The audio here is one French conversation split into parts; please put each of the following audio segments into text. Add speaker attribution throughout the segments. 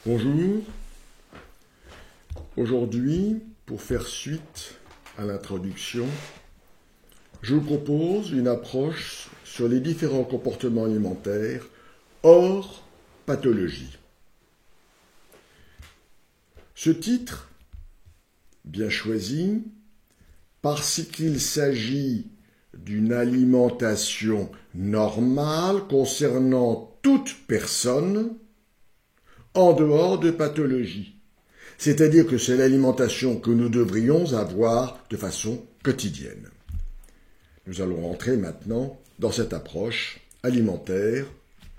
Speaker 1: Bonjour. Aujourd'hui, pour faire suite à l'introduction, je vous propose une approche sur les différents comportements alimentaires hors pathologie. Ce titre, bien choisi, parce qu'il s'agit d'une alimentation normale concernant toute personne en dehors de pathologie. C'est-à-dire que c'est l'alimentation que nous devrions avoir de façon quotidienne. Nous allons entrer maintenant dans cette approche alimentaire,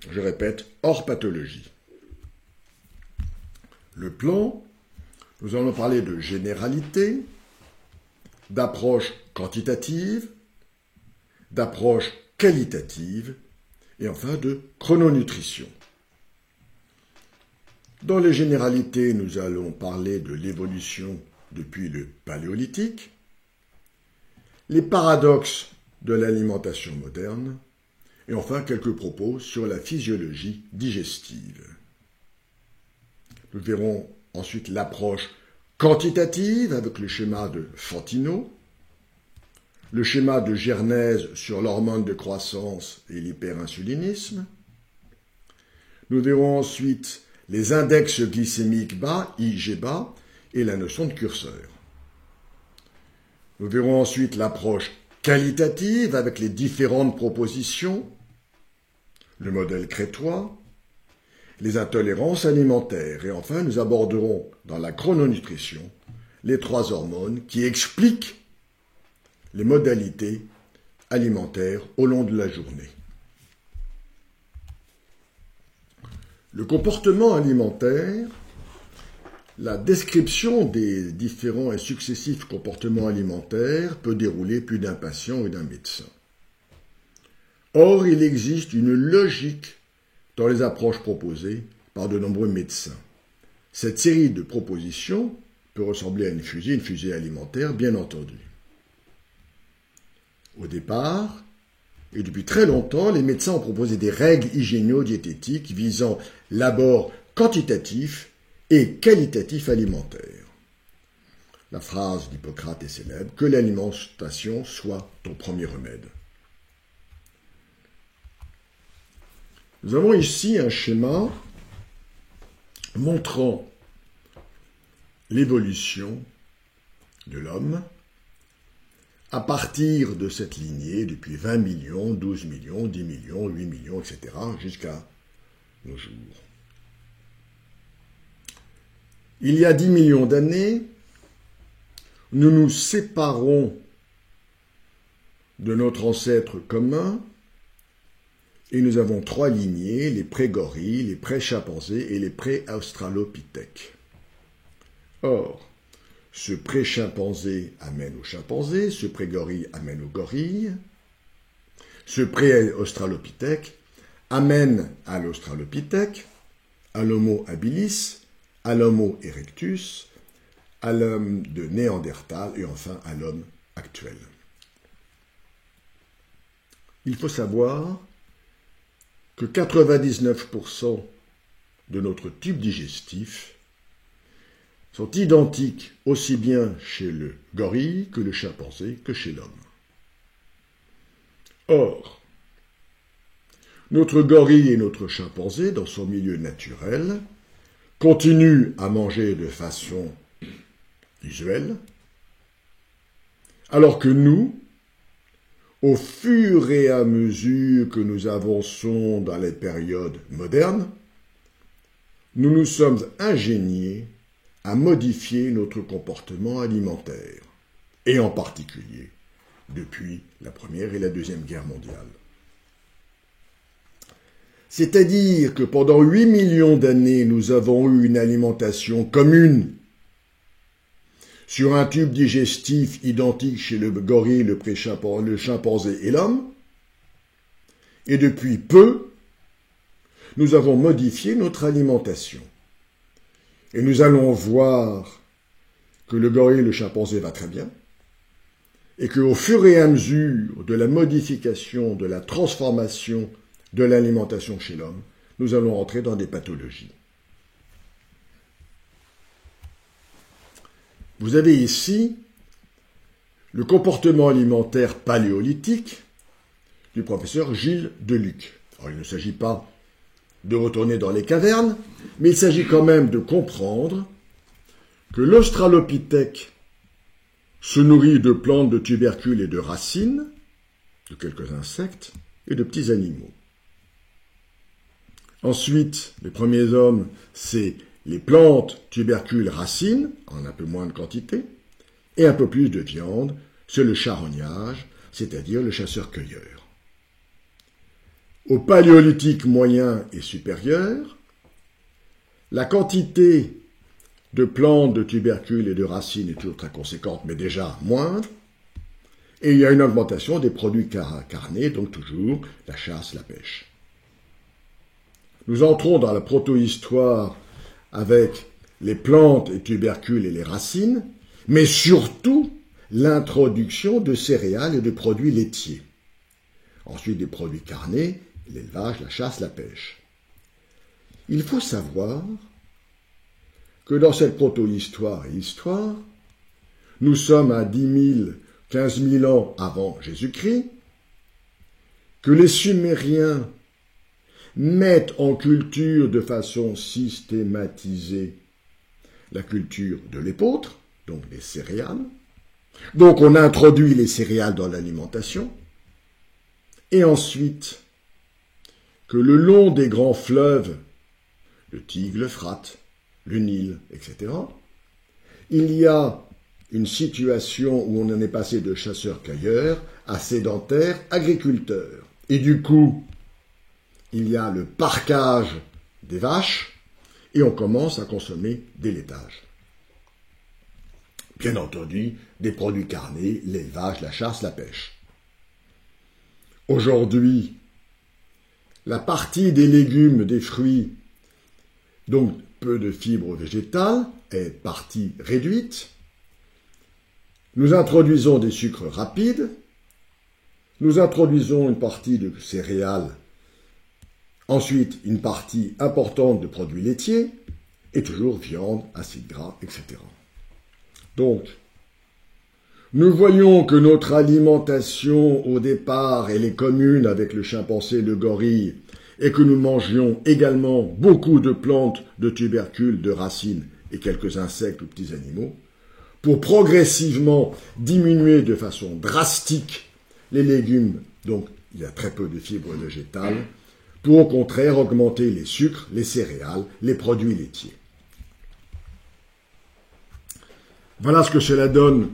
Speaker 1: je répète, hors pathologie. Le plan, nous allons parler de généralité, d'approche quantitative, d'approche qualitative et enfin de chrononutrition. Dans les généralités, nous allons parler de l'évolution depuis le Paléolithique, les paradoxes de l'alimentation moderne, et enfin quelques propos sur la physiologie digestive. Nous verrons ensuite l'approche quantitative avec le schéma de Fantino, le schéma de Gernèse sur l'hormone de croissance et l'hyperinsulinisme. Nous verrons ensuite les index glycémiques bas, IG bas, et la notion de curseur. Nous verrons ensuite l'approche qualitative avec les différentes propositions, le modèle crétois, les intolérances alimentaires, et enfin nous aborderons dans la chrononutrition les 3 hormones qui expliquent les modalités alimentaires au long de la journée. Le comportement alimentaire, la description des différents et successifs comportements alimentaires peut dérouler plus d'un patient et d'un médecin. Or, il existe une logique dans les approches proposées par de nombreux médecins. Cette série de propositions peut ressembler à une fusée alimentaire, bien entendu. Au départ, et depuis très longtemps, les médecins ont proposé des règles hygiéno-diététiques visant l'abord quantitatif et qualitatif alimentaire. La phrase d'Hippocrate est célèbre, que l'alimentation soit ton premier remède. Nous avons ici un schéma montrant l'évolution de l'homme à partir de cette lignée, depuis 20 millions, 12 millions, 10 millions, 8 millions, etc., jusqu'à nos jours. Il y a 10 millions d'années, nous nous séparons de notre ancêtre commun et nous avons 3 lignées, les pré-gorilles, les pré-chimpanzés et les pré-australopithèques. Or, ce pré-chimpanzé amène au chimpanzé, ce pré-gorille amène au gorille, ce pré-australopithèque amène à l'australopithèque, à l'homo habilis, à l'homo erectus, à l'homme de Néandertal et enfin à l'homme actuel. Il faut savoir que 99% de notre tube digestif sont identiques aussi bien chez le gorille que le chimpanzé que chez l'homme. Or, notre gorille et notre chimpanzé, dans son milieu naturel, continuent à manger de façon usuelle, alors que nous, au fur et à mesure que nous avançons dans les périodes modernes, nous nous sommes ingéniés à modifier notre comportement alimentaire, et en particulier depuis la Première et la Deuxième Guerre mondiale. C'est-à-dire que pendant 8 millions d'années, nous avons eu une alimentation commune sur un tube digestif identique chez le gorille, le chimpanzé et l'homme, et depuis peu, nous avons modifié notre alimentation. Et nous allons voir que le gorille et le chimpanzé va très bien, et qu'au fur et à mesure de la modification, de la transformation de l'alimentation chez l'homme, nous allons entrer dans des pathologies. vous avez ici le comportement alimentaire paléolithique du professeur Gilles Deluc. Alors, il ne s'agit pas de retourner dans les cavernes, mais il s'agit quand même de comprendre que l'Australopithèque se nourrit de plantes, de tubercules et de racines, de quelques insectes et de petits animaux. Ensuite, les premiers hommes, c'est les plantes, tubercules, racines, en un peu moins de quantité, et un peu plus de viande, c'est le charognage, c'est-à-dire le chasseur-cueilleur. Au paléolithique moyen et supérieur, la quantité de plantes, de tubercules et de racines est toujours très conséquente, mais déjà moindre, et il y a une augmentation des produits carnés, donc toujours la chasse, la pêche. Nous entrons dans la proto-histoire avec les plantes et tubercules et les racines, mais surtout l'introduction de céréales et de produits laitiers. Ensuite, des produits carnés, l'élevage, la chasse, la pêche. Il faut savoir que dans cette proto-histoire et histoire, nous sommes à 10 000, 15 000 ans avant Jésus-Christ, que les Sumériens mettent en culture de façon systématisée la culture de l'épeautre, donc les céréales. Donc on introduit les céréales dans l'alimentation. Et ensuite, que le long des grands fleuves, le Tigre, l'Euphrate, le Nil, etc., il y a une situation où on en est passé de chasseurs-cueilleurs à sédentaires-agriculteurs. Et du coup, il y a le parcage des vaches et on commence à consommer des laitages. Bien entendu, des produits carnés, l'élevage, la chasse, la pêche. Aujourd'hui, la partie des légumes, des fruits, donc peu de fibres végétales, est partie réduite. Nous introduisons des sucres rapides. Nous introduisons une partie de céréales. Ensuite, une partie importante de produits laitiers. Et toujours viande, acides gras, etc. Donc, nous voyons que notre alimentation au départ, elle est commune avec le chimpanzé et le gorille, et que nous mangions également beaucoup de plantes, de tubercules, de racines et quelques insectes ou petits animaux, pour progressivement diminuer de façon drastique les légumes, donc il y a très peu de fibres végétales, pour au contraire augmenter les sucres, les céréales, les produits laitiers. Voilà ce que cela donne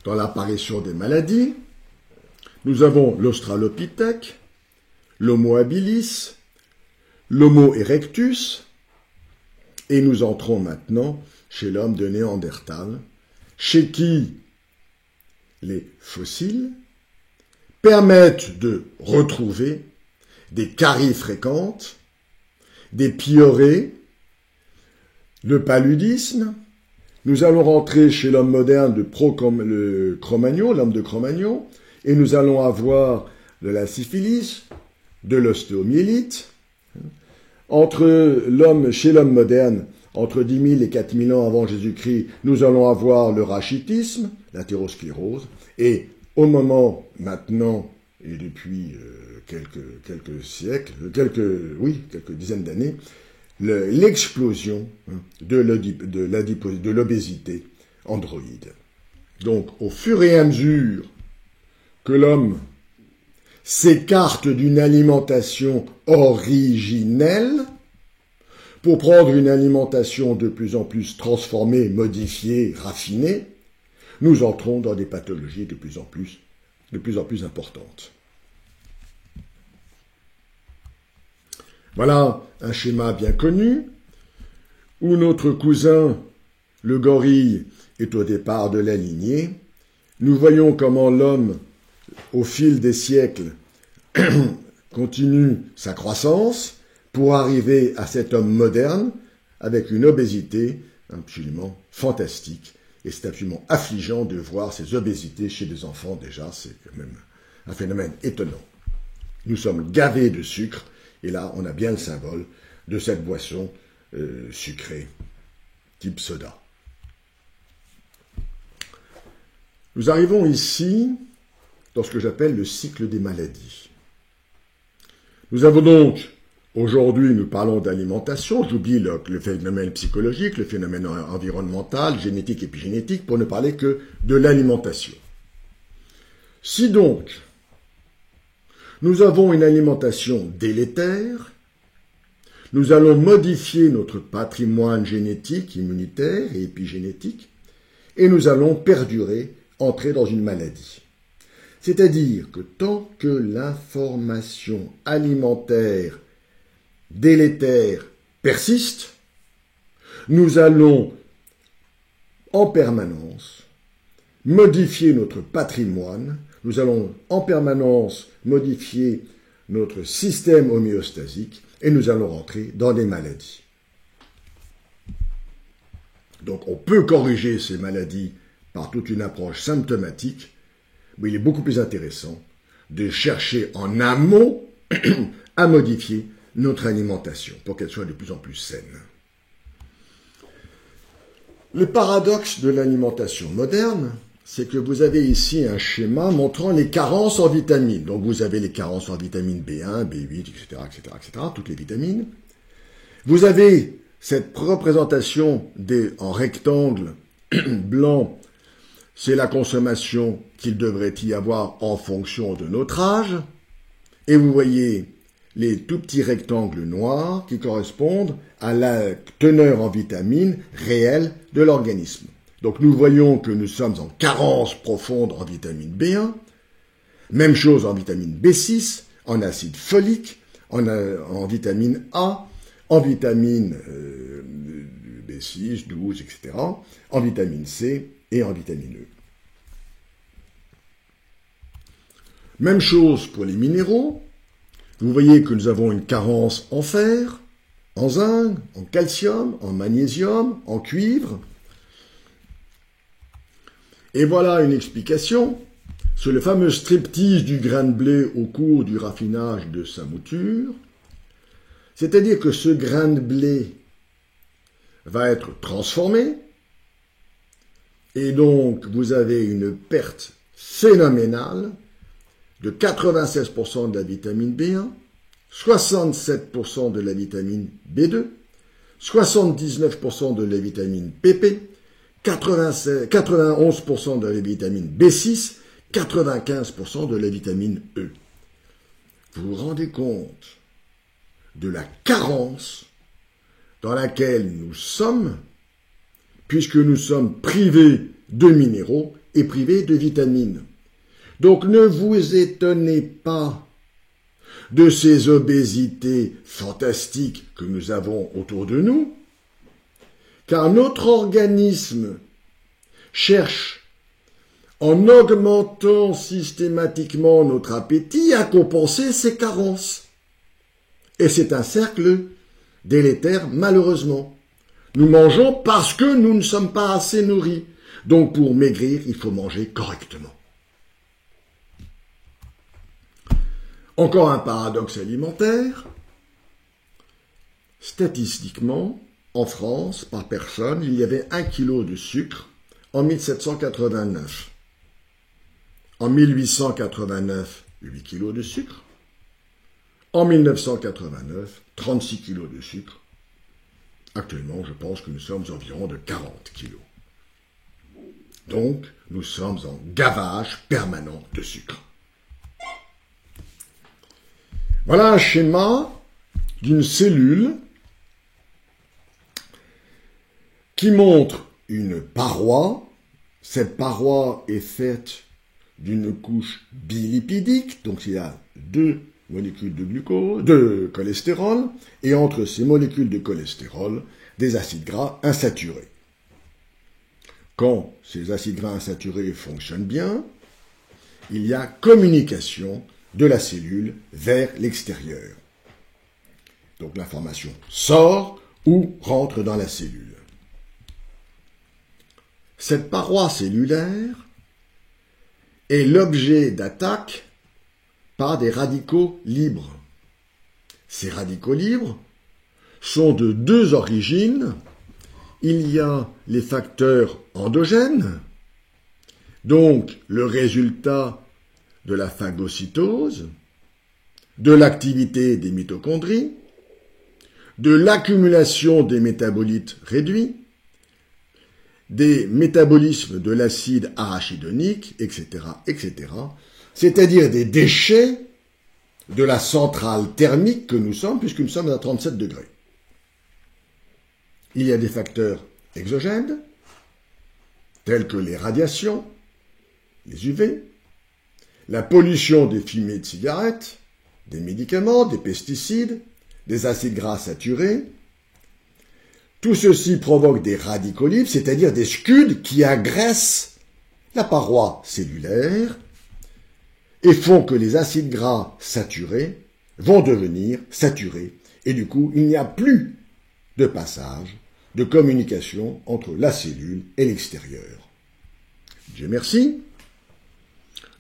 Speaker 1: dans l'apparition des maladies. Nous avons l'Australopithèque, l'Homo habilis, l'Homo erectus, et nous entrons maintenant chez l'homme de Néandertal, chez qui les fossiles permettent de retrouver des caries fréquentes, des piorées, le paludisme. Nous allons rentrer chez l'homme moderne le Cro-Magnon, l'homme de Cro-Magnon, et nous allons avoir de la syphilis, de l'ostéomyélite. Chez l'homme moderne, entre 10 000 et 4 000 ans avant Jésus-Christ, nous allons avoir le rachitisme, l'athérosclérose, et au moment maintenant, et depuis quelques siècles, quelques dizaines d'années, l'explosion de l'obésité androïde. Donc, au fur et à mesure que l'homme s'écarte d'une alimentation originelle pour prendre une alimentation de plus en plus transformée, modifiée, raffinée, nous entrons dans des pathologies de plus en plus importantes. Voilà un schéma bien connu, où notre cousin, le gorille, est au départ de la lignée. Nous voyons comment l'homme, au fil des siècles, continue sa croissance pour arriver à cet homme moderne avec une obésité absolument fantastique. Et c'est absolument affligeant de voir ces obésités chez les enfants déjà, c'est quand même un phénomène étonnant. Nous sommes gavés de sucre, et là on a bien le symbole de cette boisson sucrée, type soda. Nous arrivons ici dans ce que j'appelle le cycle des maladies. Nous avons donc, aujourd'hui nous parlons d'alimentation, j'oublie le phénomène psychologique, le phénomène environnemental, génétique, épigénétique, pour ne parler que de l'alimentation. Si donc nous avons une alimentation délétère, nous allons modifier notre patrimoine génétique, immunitaire et épigénétique, et nous allons perdurer, entrer dans une maladie. C'est-à-dire que tant que l'information alimentaire délétère persiste, nous allons en permanence modifier notre patrimoine, nous allons en permanence modifier notre système homéostasique et nous allons rentrer dans des maladies. Donc on peut corriger ces maladies par toute une approche symptomatique, mais il est beaucoup plus intéressant de chercher en amont à modifier notre alimentation pour qu'elle soit de plus en plus saine. Le paradoxe de l'alimentation moderne, c'est que vous avez ici un schéma montrant les carences en vitamines. Donc vous avez les carences en vitamine B1, B8, etc., toutes les vitamines. Vous avez cette représentation en rectangle blanc, c'est la consommation qu'il devrait y avoir en fonction de notre âge. Et vous voyez les tout petits rectangles noirs qui correspondent à la teneur en vitamines réelle de l'organisme. Donc nous voyons que nous sommes en carence profonde en vitamine B1, même chose en vitamine B6, en acide folique, en vitamine A, en vitamine B6, 12, etc., en vitamine C et en vitamine E. Même chose pour les minéraux. Vous voyez que nous avons une carence en fer, en zinc, en calcium, en magnésium, en cuivre. Et voilà une explication sur le fameux striptease du grain de blé au cours du raffinage de sa mouture. C'est-à-dire que ce grain de blé va être transformé et donc vous avez une perte phénoménale de 96% de la vitamine B1, 67% de la vitamine B2, 79% de la vitamine PP, 91% de la vitamine B6, 95% de la vitamine E. Vous vous rendez compte de la carence dans laquelle nous sommes, puisque nous sommes privés de minéraux et privés de vitamines. Donc ne vous étonnez pas de ces obésités fantastiques que nous avons autour de nous, car notre organisme cherche, en augmentant systématiquement notre appétit, à compenser ces carences. Et c'est un cercle délétère, malheureusement. Nous mangeons parce que nous ne sommes pas assez nourris. Donc pour maigrir, il faut manger correctement. Encore un paradoxe alimentaire. Statistiquement, en France, par personne, il y avait 1 kg de sucre en 1789. En 1889, 8 kg de sucre. En 1989, 36 kg de sucre. Actuellement, je pense que nous sommes environ de 40 kg. Donc, nous sommes en gavage permanent de sucre. Voilà un schéma d'une cellule qui montre une paroi. Cette paroi est faite d'une couche bilipidique, donc il y a 2 molécules de glucose, de cholestérol, et entre ces molécules de cholestérol, des acides gras insaturés. Quand ces acides gras insaturés fonctionnent bien, il y a communication de la cellule vers l'extérieur. Donc l'information sort ou rentre dans la cellule. Cette paroi cellulaire est l'objet d'attaque par des radicaux libres. Ces radicaux libres sont de 2 origines. Il y a les facteurs endogènes, donc le résultat de la phagocytose, de l'activité des mitochondries, de l'accumulation des métabolites réduits, des métabolismes de l'acide arachidonique, etc., etc., c'est-à-dire des déchets de la centrale thermique que nous sommes, puisque nous sommes à 37 degrés. Il y a des facteurs exogènes, tels que les radiations, les UV, la pollution des fumées de cigarettes, des médicaments, des pesticides, des acides gras saturés. Tout ceci provoque des radicaux libres, c'est-à-dire des scuds qui agressent la paroi cellulaire et font que les acides gras saturés vont devenir saturés. Et du coup, il n'y a plus de passage, de communication entre la cellule et l'extérieur. Dieu merci.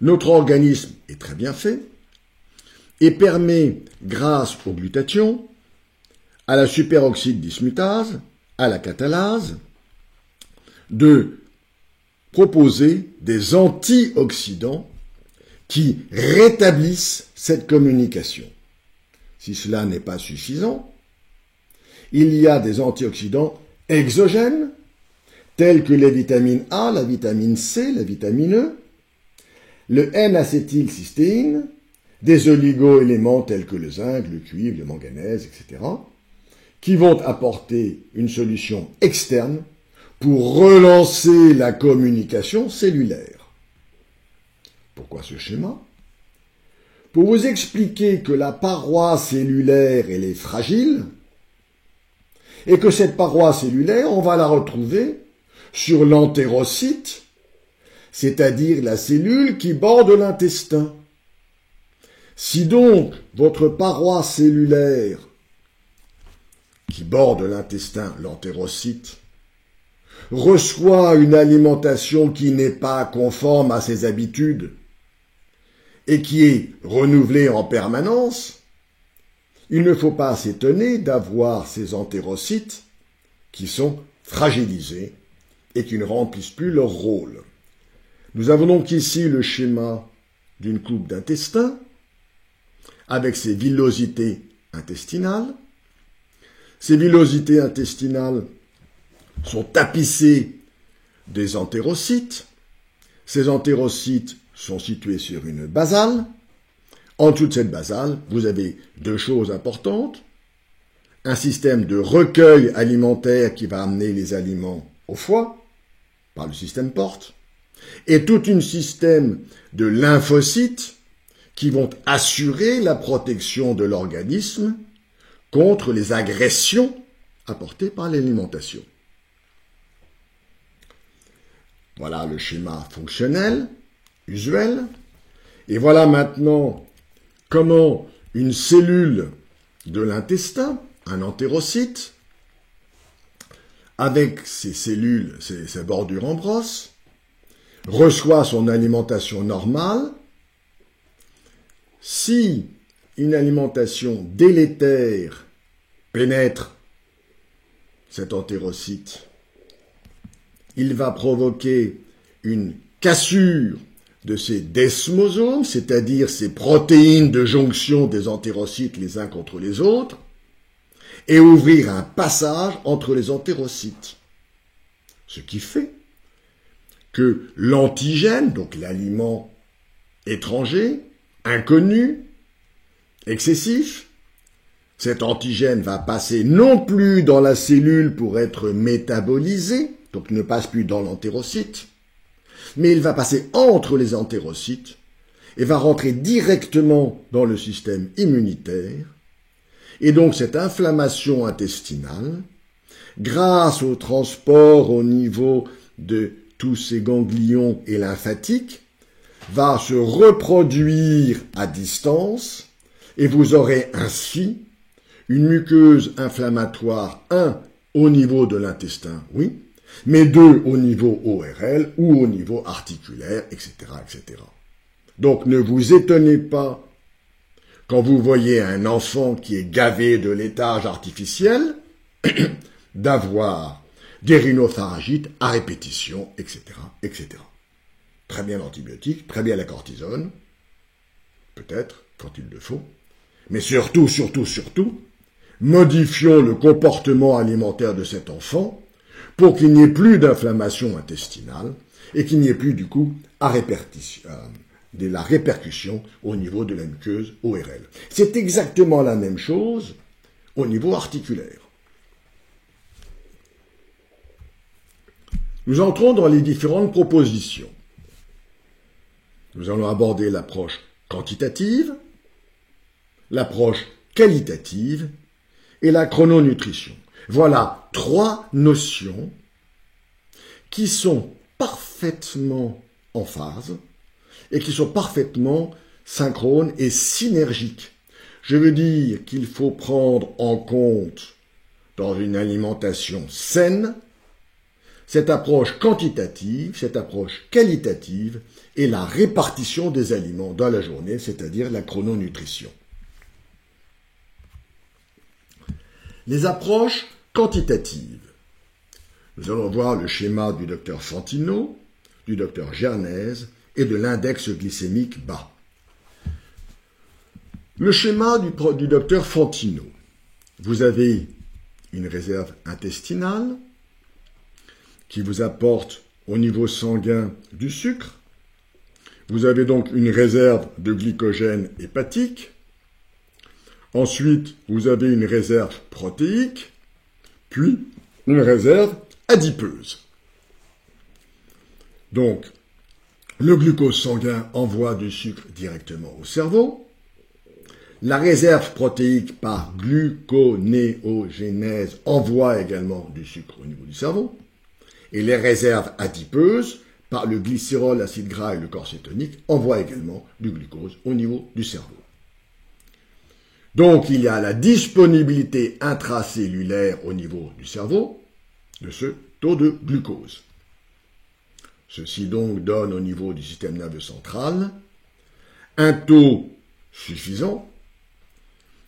Speaker 1: Notre organisme est très bien fait et permet, grâce au glutathion, à la superoxyde dismutase, à la catalase, de proposer des antioxydants qui rétablissent cette communication. Si cela n'est pas suffisant, il y a des antioxydants exogènes, tels que les vitamines A, la vitamine C, la vitamine E, le N-acétylcystéine, des oligo-éléments tels que le zinc, le cuivre, le manganèse, etc., qui vont apporter une solution externe pour relancer la communication cellulaire. Pourquoi ce schéma? Pour vous expliquer que la paroi cellulaire, elle est fragile, et que cette paroi cellulaire, on va la retrouver sur l'entérocyte, c'est-à-dire la cellule qui borde l'intestin. Si donc votre paroi cellulaire qui borde l'intestin, l'entérocyte, reçoit une alimentation qui n'est pas conforme à ses habitudes et qui est renouvelée en permanence, il ne faut pas s'étonner d'avoir ces entérocytes qui sont fragilisés et qui ne remplissent plus leur rôle. Nous avons donc ici le schéma d'une coupe d'intestin avec ses villosités intestinales. Ces villosités intestinales sont tapissées des entérocytes. Ces entérocytes sont situés sur une basale. En dessous de cette basale, vous avez deux choses importantes. Un système de recueil alimentaire qui va amener les aliments au foie, par le système porte, et tout un système de lymphocytes qui vont assurer la protection de l'organisme contre les agressions apportées par l'alimentation. Voilà le schéma fonctionnel, usuel. Et voilà maintenant comment une cellule de l'intestin, un entérocyte, avec ses cellules, ses bordures en brosse, reçoit son alimentation normale. Si une alimentation délétère pénètre cet entérocyte, il va provoquer une cassure de ces desmosomes, c'est-à-dire ces protéines de jonction des entérocytes les uns contre les autres, et ouvrir un passage entre les entérocytes. Ce qui fait que l'antigène, donc l'aliment étranger, inconnu, excessif, cet antigène va passer non plus dans la cellule pour être métabolisé, donc il ne passe plus dans l'entérocyte, mais il va passer entre les entérocytes et va rentrer directement dans le système immunitaire. Et donc cette inflammation intestinale, grâce au transport au niveau de tous ces ganglions et lymphatiques, va se reproduire à distance et vous aurez ainsi une muqueuse inflammatoire, 1 au niveau de l'intestin, oui, mais 2 au niveau ORL ou au niveau articulaire, etc., etc. Donc ne vous étonnez pas quand vous voyez un enfant qui est gavé de laitage artificiel d'avoir des rhinopharyngites à répétition, etc., etc. très bien l'antibiotique, très bien la cortisone, peut-être, quand il le faut, mais surtout, modifions le comportement alimentaire de cet enfant pour qu'il n'y ait plus d'inflammation intestinale et qu'il n'y ait plus, du coup, de la répercussion au niveau de la muqueuse ORL. C'est exactement la même chose au niveau articulaire. Nous entrons dans les différentes propositions. Nous allons aborder l'approche quantitative, l'approche qualitative et la chrononutrition. Voilà 3 notions qui sont parfaitement en phase et qui sont parfaitement synchrones et synergiques. Je veux dire qu'il faut prendre en compte dans une alimentation saine cette approche quantitative, cette approche qualitative et la répartition des aliments dans la journée, c'est-à-dire la chrononutrition. Les approches quantitatives. Nous allons voir le schéma du docteur Fantino, du docteur Gernez et de l'index glycémique bas. Le schéma du docteur Fantino. Vous avez une réserve intestinale qui vous apporte au niveau sanguin du sucre. Vous avez donc une réserve de glycogène hépatique. Ensuite, vous avez une réserve protéique, puis une réserve adipeuse. Donc, le glucose sanguin envoie du sucre directement au cerveau. La réserve protéique par gluconéogénèse envoie également du sucre au niveau du cerveau. Et les réserves adipeuses, par le glycérol, l'acide gras et le corps cétonique, envoient également du glucose au niveau du cerveau. Donc, il y a la disponibilité intracellulaire au niveau du cerveau de ce taux de glucose. Ceci donc donne au niveau du système nerveux central un taux suffisant,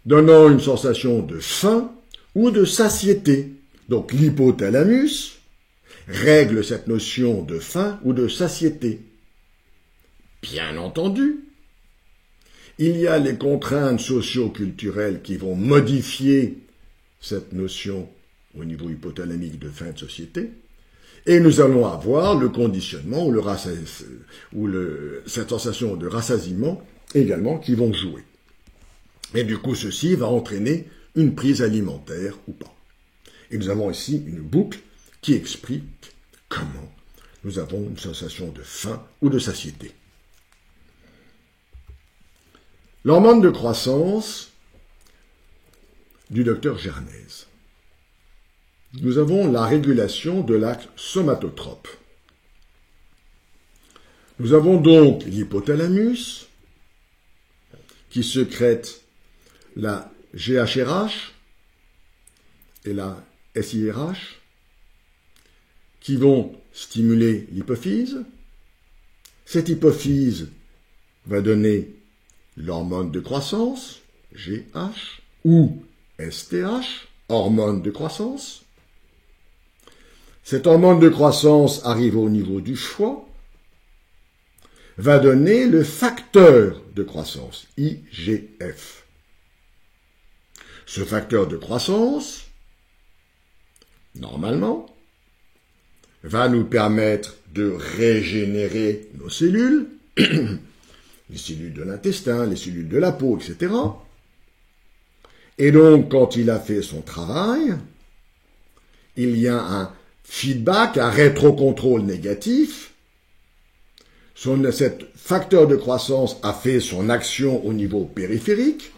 Speaker 1: donnant une sensation de faim ou de satiété. Donc, l'hypothalamus règle cette notion de faim ou de satiété. Bien entendu, il y a les contraintes socio-culturelles qui vont modifier cette notion au niveau hypothalamique de faim de satiété, et nous allons avoir le conditionnement ou cette sensation de rassasiement également qui vont jouer. Et du coup, ceci va entraîner une prise alimentaire ou pas. Et nous avons ici une boucle qui explique comment nous avons une sensation de faim ou de satiété. L'hormone de croissance du docteur Gernez. Nous avons la régulation de l'acte somatotrope. Nous avons donc l'hypothalamus qui sécrète la GHRH et la SIRH qui vont stimuler l'hypophyse. Cette hypophyse va donner l'hormone de croissance, GH, ou STH, hormone de croissance. Cette hormone de croissance arrive au niveau du foie, va donner le facteur de croissance, IGF. Ce facteur de croissance, normalement, va nous permettre de régénérer nos cellules, les cellules de l'intestin, les cellules de la peau, etc. Et donc, quand il a fait son travail, il y a un feedback, un rétrocontrôle négatif. Cet facteur de croissance a fait son action au niveau périphérique,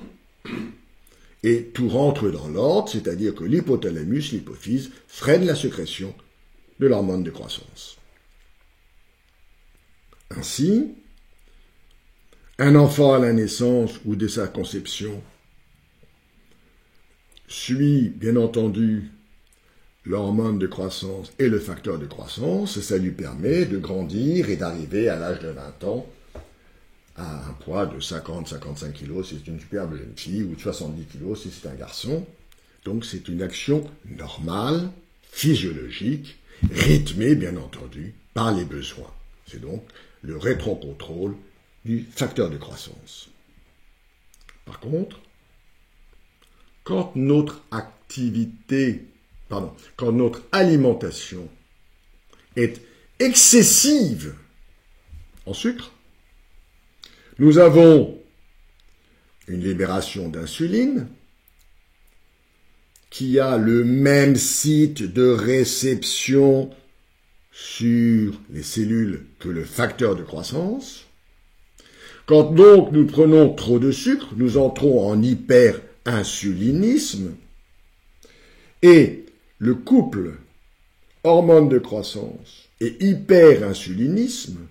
Speaker 1: et tout rentre dans l'ordre, c'est-à-dire que l'hypothalamus, l'hypophyse, freine la sécrétion de l'hormone de croissance. Ainsi, un enfant à la naissance ou dès sa conception suit, bien entendu, l'hormone de croissance et le facteur de croissance, et ça lui permet de grandir et d'arriver à l'âge de 20 ans à un poids de 50-55 kg si c'est une superbe jeune fille, ou de 70 kg si c'est un garçon. Donc c'est une action normale, physiologique, rythmée bien entendu par les besoins. C'est donc le rétrocontrôle du facteur de croissance. Par contre, quand notre alimentation est excessive en sucre, nous avons une libération d'insuline qui a le même site de réception sur les cellules que le facteur de croissance. Quand donc nous prenons trop de sucre, nous entrons en hyperinsulinisme et le couple hormone de croissance et hyperinsulinisme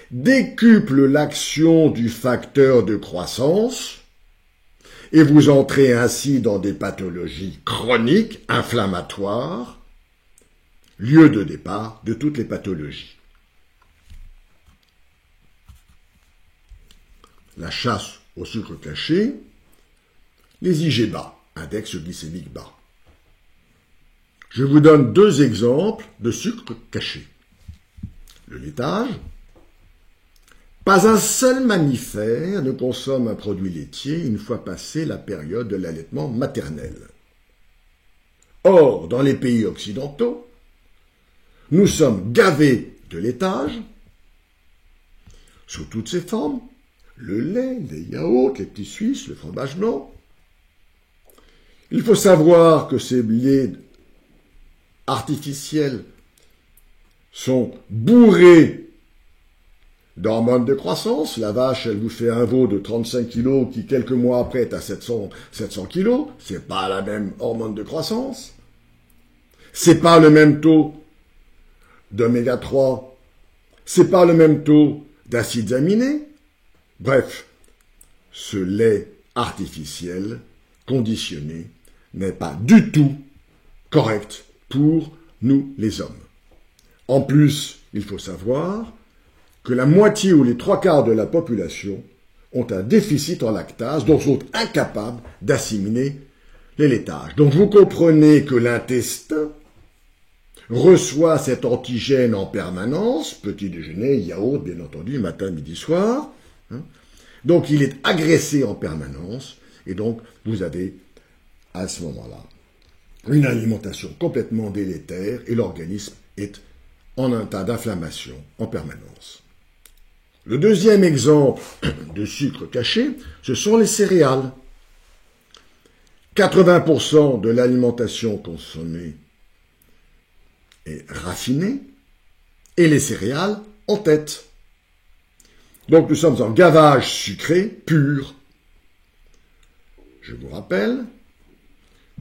Speaker 1: décuple l'action du facteur de croissance et vous entrez ainsi dans des pathologies chroniques, inflammatoires, lieu de départ de toutes les pathologies. La chasse au sucre caché, les IG bas, index glycémique bas. Je vous donne 2 exemples de sucre caché. Le laitage. Pas un seul mammifère ne consomme un produit laitier une fois passée la période de l'allaitement maternel. Or, dans les pays occidentaux, nous sommes gavés de laitage, sous toutes ses formes, le lait, les yaourts, les petits suisses, le fromage blanc. Il faut savoir que ces laits artificiels sont bourrés d'hormones de croissance. La vache, elle vous fait un veau de 35 kilos qui, quelques mois après, est à 700 kilos. C'est pas la même hormone de croissance. C'est pas le même taux d'oméga 3. C'est pas le même taux d'acides aminés. Bref, ce lait artificiel, conditionné, n'est pas du tout correct pour nous les hommes. En plus, il faut savoir que la moitié ou les 3/4 de la population ont un déficit en lactase, donc sont incapables d'assimiler les laitages. Donc vous comprenez que l'intestin reçoit cet antigène en permanence, petit déjeuner, yaourt, bien entendu, matin, midi, soir. Donc il est agressé en permanence, et donc vous avez, à ce moment-là, une alimentation complètement délétère, et l'organisme est en un état d'inflammation en permanence. Le deuxième exemple de sucre caché, ce sont les céréales. 80% de l'alimentation consommée est raffinée, et les céréales en tête. Donc nous sommes en gavage sucré pur. Je vous rappelle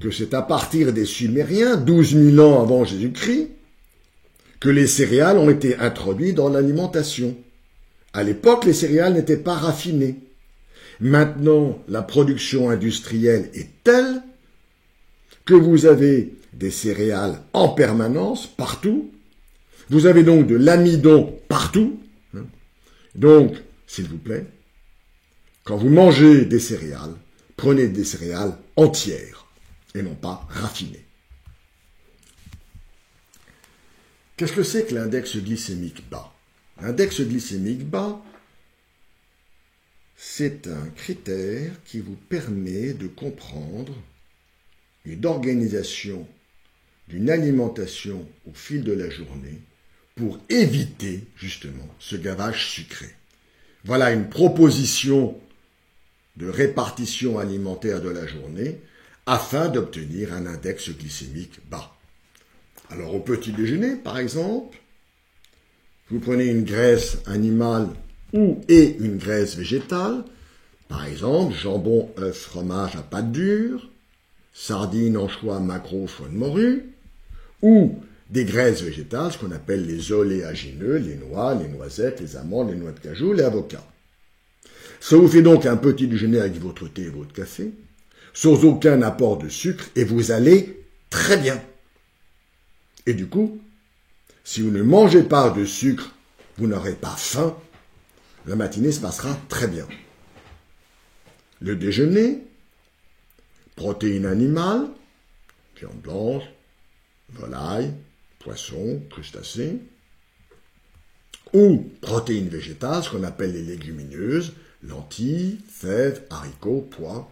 Speaker 1: que c'est à partir des Sumériens, 12 000 ans avant Jésus-Christ, que les céréales ont été introduites dans l'alimentation. À l'époque, les céréales n'étaient pas raffinées. Maintenant, la production industrielle est telle que vous avez des céréales en permanence, partout. Vous avez donc de l'amidon partout. Donc, s'il vous plaît, quand vous mangez des céréales, prenez des céréales entières et non pas raffinées. Qu'est-ce que c'est que l'index glycémique bas ? L'index glycémique bas, c'est un critère qui vous permet de comprendre une organisation d'une alimentation au fil de la journée pour éviter justement ce gavage sucré. Voilà une proposition de répartition alimentaire de la journée afin d'obtenir un index glycémique bas. Alors au petit déjeuner, par exemple, vous prenez une graisse animale et une graisse végétale, par exemple jambon, œuf, fromage à pâte dure, sardines, anchois, maquereaux, foie de morue, ou des graisses végétales, ce qu'on appelle les oléagineux, les noix, les noisettes, les amandes, les noix de cajou, les avocats. Ça vous fait donc un petit déjeuner avec votre thé et votre café, sans aucun apport de sucre, et vous allez très bien. Et du coup, si vous ne mangez pas de sucre, vous n'aurez pas faim, la matinée se passera très bien. Le déjeuner, protéines animales, viande blanche, volaille, poisson, crustacés, ou protéines végétales, ce qu'on appelle les légumineuses, lentilles, fèves, haricots, pois,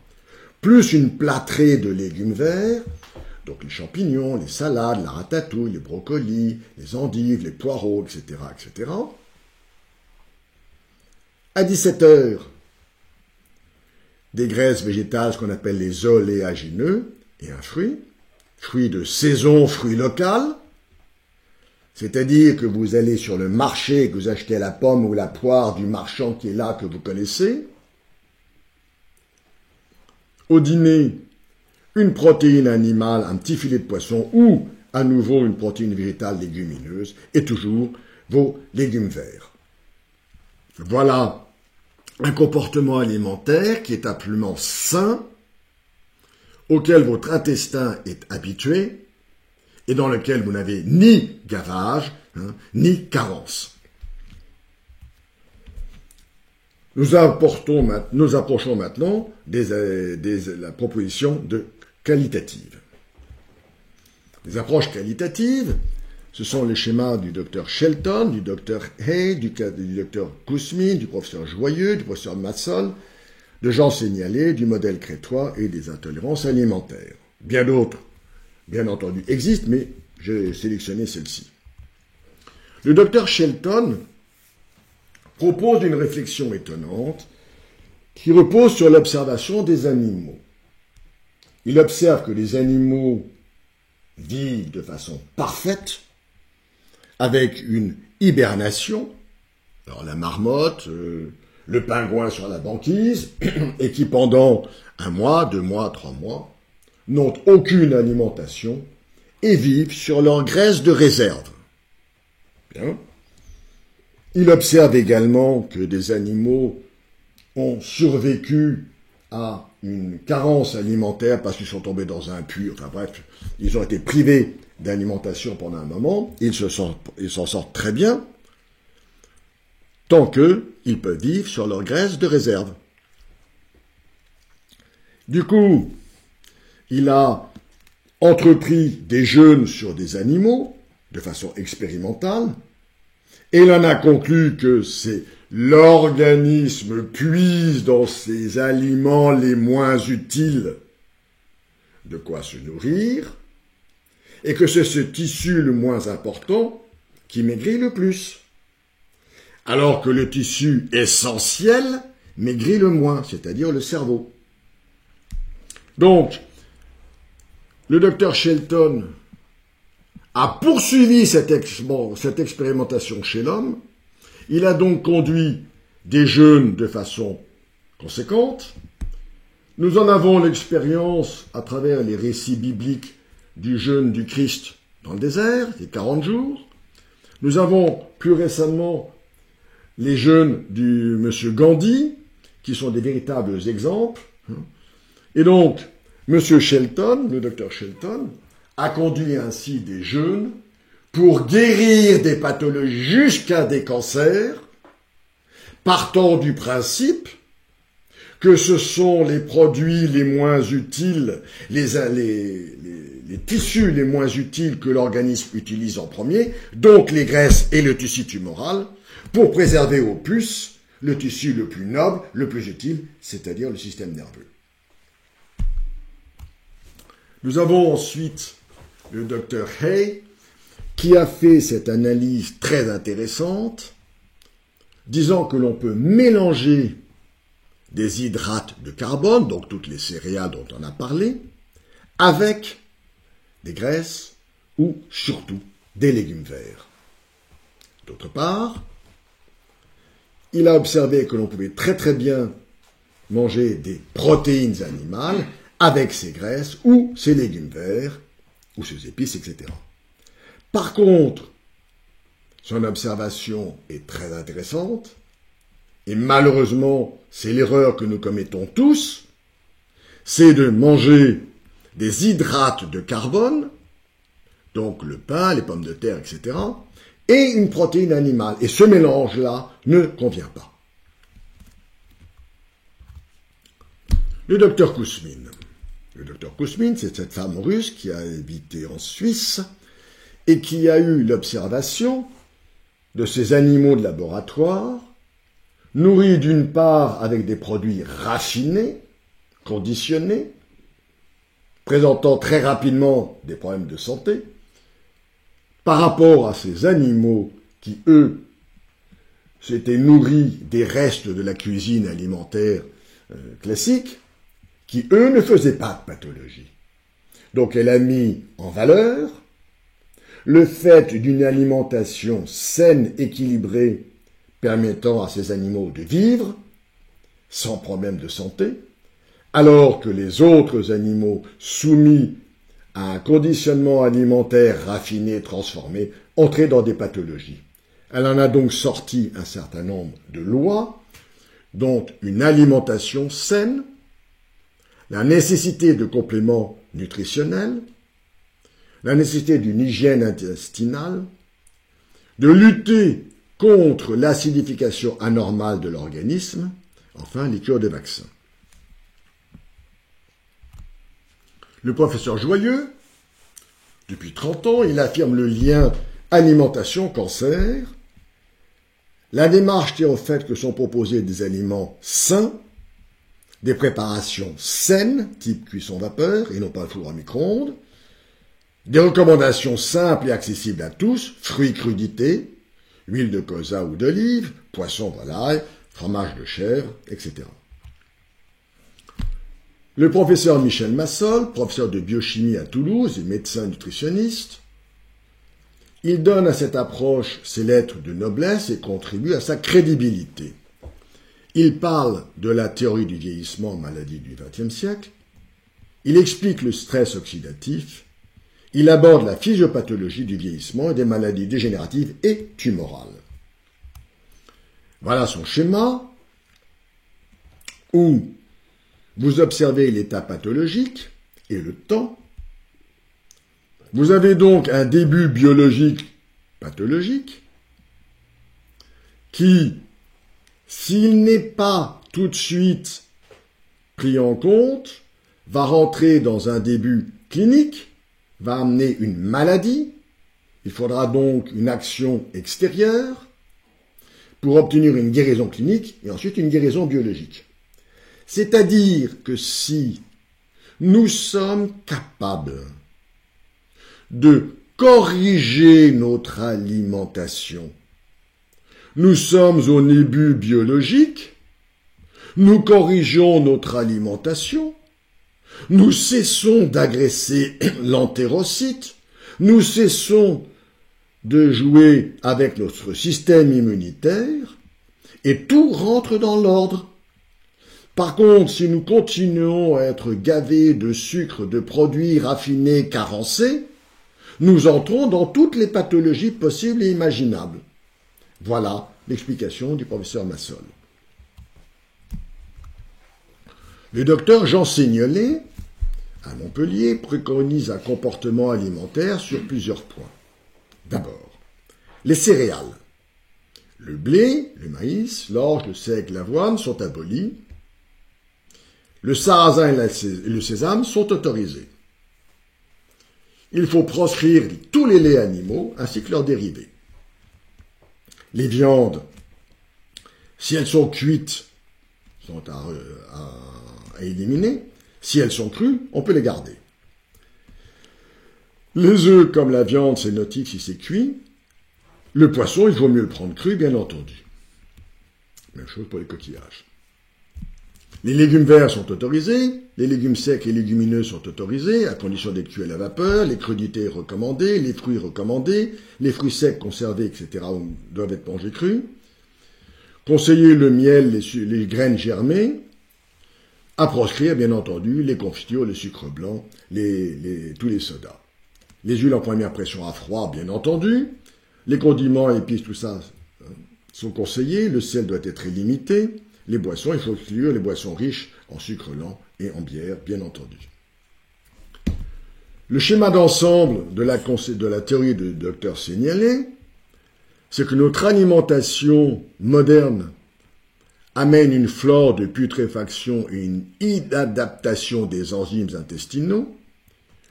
Speaker 1: plus une plâtrée de légumes verts, donc les champignons, les salades, la ratatouille, les brocolis, les endives, les poireaux, etc., etc. À 17 heures, des graisses végétales, ce qu'on appelle les oléagineux, et un fruit de saison, fruit local, c'est-à-dire que vous allez sur le marché, que vous achetez la pomme ou la poire du marchand qui est là, que vous connaissez. Au dîner, une protéine animale, un petit filet de poisson, ou à nouveau une protéine végétale légumineuse, et toujours vos légumes verts. Voilà un comportement alimentaire qui est absolument sain, auquel votre intestin est habitué, et dans lequel vous n'avez ni gavage, ni carence. Nous approchons maintenant la proposition qualitative. Les approches qualitatives, ce sont les schémas du docteur Shelton, du docteur Hay, du docteur Kousmin, du professeur Joyeux, du professeur Massol, de Jean Seignalé, du modèle crétois et des intolérances alimentaires. Bien d'autres, bien entendu, existent, mais j'ai sélectionné celle-ci. Le docteur Shelton propose une réflexion étonnante qui repose sur l'observation des animaux. Il observe que les animaux vivent de façon parfaite, avec une hibernation, alors la marmotte, le pingouin sur la banquise, et qui pendant 1 mois, 2 mois, 3 mois, n'ont aucune alimentation et vivent sur leur graisse de réserve. Bien. Il observe également que des animaux ont survécu à une carence alimentaire parce qu'ils sont tombés dans un puits, enfin bref, ils ont été privés d'alimentation pendant un moment, ils s'en sortent très bien, tant qu'ils peuvent vivre sur leur graisse de réserve. Du coup, il a entrepris des jeûnes sur des animaux, de façon expérimentale, et il en a conclu que c'est l'organisme puise dans ses aliments les moins utiles de quoi se nourrir, et que c'est ce tissu le moins important qui maigrit le plus. Alors que le tissu essentiel maigrit le moins, c'est-à-dire le cerveau. Donc, le docteur Shelton a poursuivi cette expérimentation chez l'homme. Il a donc conduit des jeûnes de façon conséquente. Nous en avons l'expérience à travers les récits bibliques du jeûne du Christ dans le désert, les 40 jours. Nous avons plus récemment les jeûnes du monsieur Gandhi, qui sont des véritables exemples. Et donc, monsieur Shelton, le docteur Shelton, a conduit ainsi des jeûnes pour guérir des pathologies jusqu'à des cancers, partant du principe que ce sont les produits les moins utiles, les tissus les moins utiles que l'organisme utilise en premier, donc les graisses et le tissu tumoral, pour préserver au plus le tissu le plus noble, le plus utile, c'est-à-dire le système nerveux. Nous avons ensuite le docteur Hay, qui a fait cette analyse très intéressante, disant que l'on peut mélanger des hydrates de carbone, donc toutes les céréales dont on a parlé, avec des graisses ou surtout des légumes verts. D'autre part, il a observé que l'on pouvait très très bien manger des protéines animales avec ces graisses ou ces légumes verts ou ces épices, etc. Par contre, son observation est très intéressante, et malheureusement, c'est l'erreur que nous commettons tous, c'est de manger des hydrates de carbone, donc le pain, les pommes de terre, etc., et une protéine animale. Et ce mélange-là ne convient pas. Le docteur Kousmin. Le docteur Kousmin, c'est cette femme russe qui a habité en Suisse et qui a eu l'observation de ces animaux de laboratoire, nourris d'une part avec des produits raffinés, conditionnés, présentant très rapidement des problèmes de santé, par rapport à ces animaux qui, eux, s'étaient nourris des restes de la cuisine alimentaire classique, qui, eux, ne faisaient pas de pathologie. Donc elle a mis en valeur le fait d'une alimentation saine, équilibrée, permettant à ces animaux de vivre sans problème de santé, alors que les autres animaux soumis à un conditionnement alimentaire raffiné, transformé, entraient dans des pathologies. Elle en a donc sorti un certain nombre de lois, dont une alimentation saine, la nécessité de compléments nutritionnels, la nécessité d'une hygiène intestinale, de lutter contre l'acidification anormale de l'organisme, enfin les cures de vaccins. Le professeur Joyeux, depuis 30 ans, il affirme le lien alimentation-cancer. La démarche tient au fait que sont proposés des aliments sains, des préparations saines, type cuisson vapeur, et non pas le four à micro-ondes, des recommandations simples et accessibles à tous, fruits crudités, huile de colza ou d'olive, poisson volaille, fromage de chèvre, etc. Le professeur Michel Massol, professeur de biochimie à Toulouse et médecin nutritionniste, il donne à cette approche ses lettres de noblesse et contribue à sa crédibilité. Il parle de la théorie du vieillissement, maladie du XXe siècle, il explique le stress oxydatif, il aborde la physiopathologie du vieillissement et des maladies dégénératives et tumorales. Voilà son schéma, où vous observez l'état pathologique et le temps. Vous avez donc un début biologique pathologique qui, s'il n'est pas tout de suite pris en compte, va rentrer dans un début clinique, va amener une maladie. Il faudra donc une action extérieure pour obtenir une guérison clinique et ensuite une guérison biologique. C'est-à-dire que si nous sommes capables de corriger notre alimentation, nous sommes au début biologique, nous corrigeons notre alimentation, nous cessons d'agresser l'entérocyte, nous cessons de jouer avec notre système immunitaire, et tout rentre dans l'ordre. Par contre, si nous continuons à être gavés de sucre, de produits raffinés, carencés, nous entrons dans toutes les pathologies possibles et imaginables. Voilà l'explication du professeur Massol. Le docteur Jean Seignelay, à Montpellier, préconise un comportement alimentaire sur plusieurs points. D'abord, les céréales. Le blé, le maïs, l'orge, le seigle, l'avoine sont abolis. Le sarrasin et le sésame sont autorisés. Il faut proscrire tous les laits animaux ainsi que leurs dérivés. Les viandes, si elles sont cuites, sont à éliminer. Si elles sont crues, on peut les garder. Les œufs, comme la viande, c'est notique si c'est cuit. Le poisson, il vaut mieux le prendre cru, bien entendu. Même chose pour les coquillages. Les légumes verts sont autorisés, les légumes secs et légumineux sont autorisés, à condition d'être cuits à la vapeur, les crudités recommandées, les fruits recommandés, les fruits secs conservés, etc. doivent être mangés crus. Conseiller le miel, les graines germées, à proscrire, bien entendu, les confitures, le sucre blanc, tous les sodas. Les huiles en première pression à froid, bien entendu. Les condiments, épices, tout ça sont conseillés. Le sel doit être limité. Les boissons, il faut exclure les boissons riches en sucre lent et en bière, bien entendu. Le schéma d'ensemble de la théorie de Dr Seignelay, c'est que notre alimentation moderne amène une flore de putréfaction et une inadaptation des enzymes intestinaux,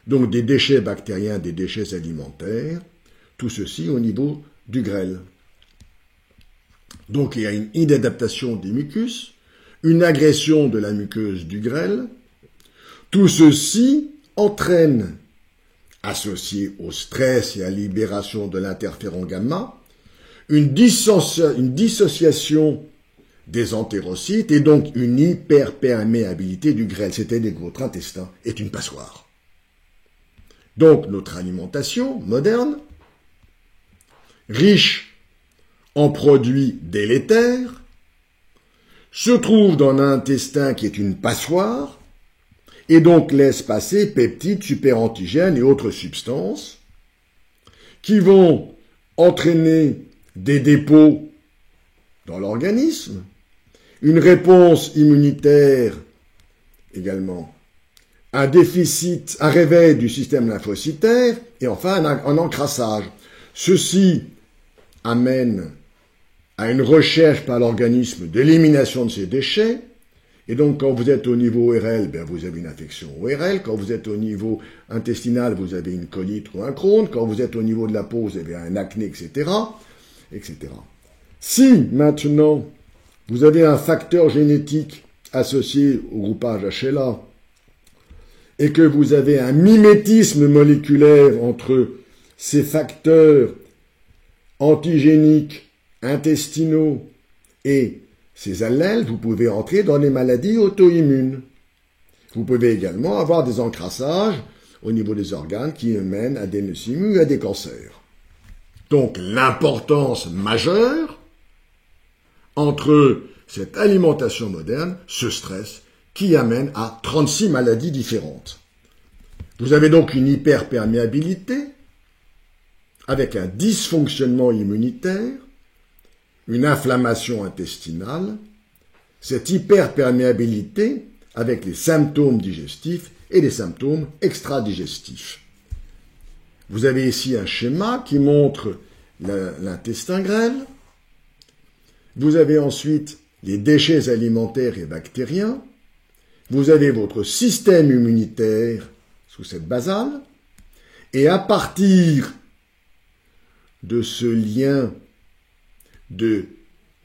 Speaker 1: donc des déchets bactériens, des déchets alimentaires, tout ceci au niveau du grêle. Donc il y a une inadaptation des mucus, une agression de la muqueuse du grêle. Tout ceci entraîne, associé au stress et à la libération de l'interféron gamma, une dissociation des entérocytes et donc une hyperperméabilité du grêle, c'est-à-dire que votre intestin est une passoire. Donc notre alimentation moderne, riche en produits délétères, se trouve dans un intestin qui est une passoire et donc laisse passer peptides, superantigènes et autres substances qui vont entraîner des dépôts dans l'organisme, une réponse immunitaire également, un déficit, un réveil du système lymphocytaire et enfin un encrassage. Ceci amène à une recherche par l'organisme d'élimination de ces déchets. Et donc, quand vous êtes au niveau ORL, vous avez une infection ORL. Quand vous êtes au niveau intestinal, vous avez une colite ou un Crohn. Quand vous êtes au niveau de la peau, vous avez un acné, etc., etc. Si, maintenant, vous avez un facteur génétique associé au groupage HLA et que vous avez un mimétisme moléculaire entre ces facteurs antigéniques, intestinaux et ces allèles, vous pouvez entrer dans les maladies auto-immunes. Vous pouvez également avoir des encrassages au niveau des organes qui mènent à des leucémies ou à des cancers. Donc l'importance majeure entre cette alimentation moderne, ce stress, qui amène à 36 maladies différentes. Vous avez donc une hyperperméabilité avec un dysfonctionnement immunitaire, une inflammation intestinale, cette hyperperméabilité avec les symptômes digestifs et les symptômes extradigestifs. Vous avez ici un schéma qui montre l'intestin grêle. Vous avez ensuite les déchets alimentaires et bactériens. Vous avez votre système immunitaire sous cette basale. Et à partir de ce lien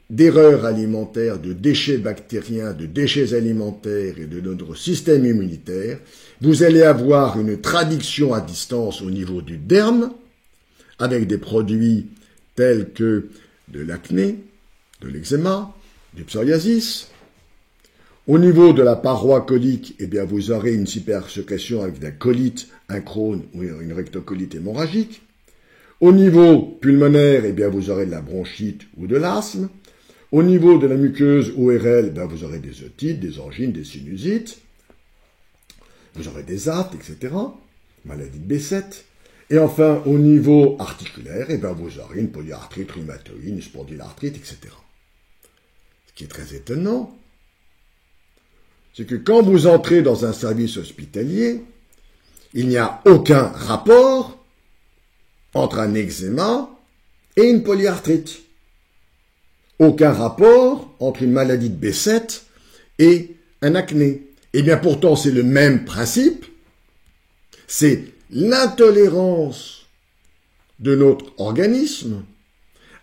Speaker 1: d'erreurs alimentaires, de déchets bactériens, de déchets alimentaires et de notre système immunitaire, vous allez avoir une traduction à distance au niveau du derme, avec des produits tels que de l'acné, de l'eczéma, du psoriasis. Au niveau de la paroi colique, vous aurez une hypersécrétion avec de la colite, un Crohn ou une rectocolite hémorragique. Au niveau pulmonaire, vous aurez de la bronchite ou de l'asthme. Au niveau de la muqueuse ORL, vous aurez des otites, des angines, des sinusites. Vous aurez des aphtes, etc. Maladie de Behçet. Et enfin, au niveau articulaire, vous aurez une polyarthrite rhumatoïde, une spondylarthrite, etc. Ce qui est très étonnant, c'est que quand vous entrez dans un service hospitalier, il n'y a aucun rapport entre un eczéma et une polyarthrite. Aucun rapport entre une maladie de Behçet et un acné. Pourtant, c'est le même principe. C'est l'intolérance de notre organisme